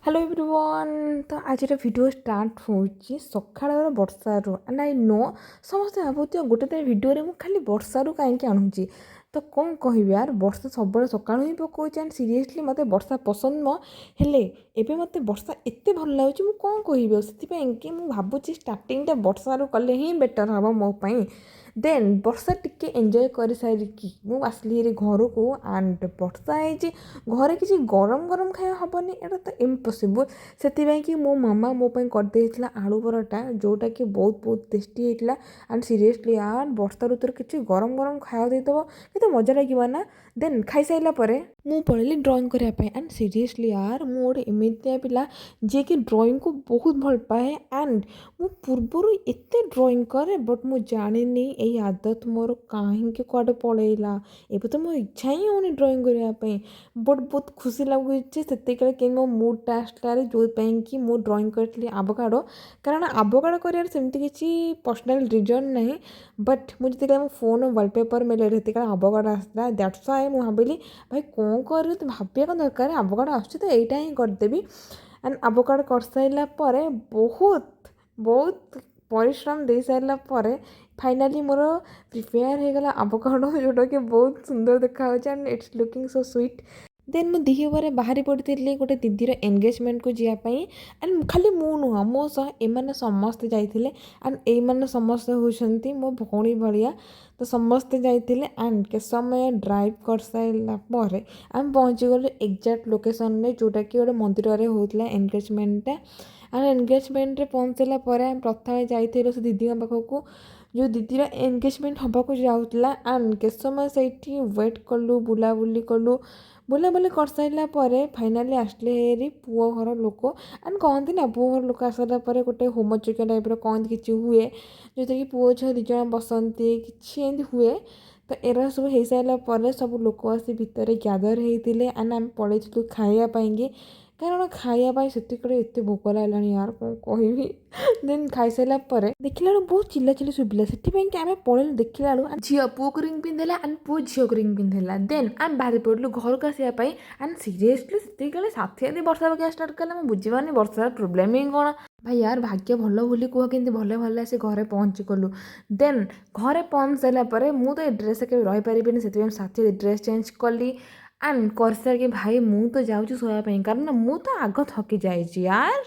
Hello everyone. तो आज video start होची सकाळ वर्षारू एंड आई नो समस्त भावुथ गोटे दिन भिडियो मुझे खाली वर्षारू कहीं आणुची तो कौन कह यार वर्षा सब सका ही पकाऊँ एंड सीरीयसली मत वर्षा पसंद न हेले एबे मत वर्षा एत भल लगे मुझे कौन कह से मुझे भावुँ स्टार्टिंग वर्षारू कले ही बेटर हम मोपाई देन वर्षा टिके एंजॉय कर सारिकी मु आसली घर को एंड वर्षा है घरे किसी गरम गरम खाया हेनी एटा तो इम्पॉसिबल से कि मो मामा मोपाई करदे आलू पराठा जोटा कि बहुत बहुत टेस्टी होता एंड सीरियसली यार वर्षा ऋतु किसी गरम गरम खाया देदेव केते मजा लगे ना। देन खाई सारा मु पढ़ी ड्रॉइंग करने एंड सीरियसली यार मु गोटे एमतिया पिला जी कि ड्रॉइंग को बहुत भल पाए एंड मु पूर्वर एत ड्रॉइंग करे बट मु जानी यही आदत मोर कहीं कुआडे पलैला एबे तो मो इच्छा ही होनी ड्रॉइंग करने बट बहुत खुशी लगुच से मो मुडटा आसला जो कि मु ड्रॉइंग करी आबोकाडो कारण आबोकाडो कर किसी पर्सनाल रिजन ना बट मुझे मो फोन वॉलपेपर मेले आबोकाडो आसला दैट्स व्हाई मु भाविली भाई कौन कर भाविया कौन दरकार आबोकाडो आसुची तो यहीटा ही करदेवी एंड आबोकाडो कर सारा बहुत बहुत परिश्रम दे सारा फाइनाली मोर प्रिपेयर हो गला आबोकाडो जोटा कि बहुत सुंदर देखा and it's looking so sweet. Then मुझे दिहर बाहरी पड़ी गोटे दीदीर एंगेजमेंट को जावाई एंड खाली मु नुह मो सह एम समस्ते जाइए एंड ये समस्ते होती मो भौणी भाया तो समस्ते जाइए एंड के समय ड्राइव कर सारापर आम पहुँची गलु एक्जाक्ट लोकेशन रे जोटा कि गोटे मंदिर होता एंगेजमेंटा एंड एंगेजमेंट रे पहुँचला आम प्रथम जाइए से दीदी पाखक जो दीदीर एंगेजमेंट होगा जाऊला एंड के समय से वेट कलु बुलाबुली कलु बुलाबुली कर सारा फाइनाली आसले हेरी पुओ घर लोक एंड कहती ना पुओ घर लोक आसारा गोटे होमचक्य टाइप कहते कि हुए जो कि पुओ झील दिज बसती कि हुए तो एरा सब हो सारापर सब लोक आसी भितर ग्यादर होते एंड आम पलू खावाई कारण खायापाई से एत भोक लगा यार कौन कह देन खाई सारा देखला बहुत चिल्ला चिल्ली शुभिला से आम पलू देखला झी पुओ को रिंग पिंधेला एंड पुओ झील को रिंग पिंधेला देन आम बाहरी पड़ू घर को आसापी एंड सीरियसली से साथी यदि वर्षा पकड़ा स्टार्ट कला मुझे बुझीपानी वर्षार प्रोब्लेम ही कौन भाई यार भाग्य भल बोली कह कि भले भले आसी घरे पहुँची गलु देन घरे पहुँच सारापर मुझे ड्रेस के रही पारि से साथी ड्रेस चेंज कली एंड कर सारे भाई मु तो जाऊँ सोयापाई कारण मु तो आग थकी जाए यार।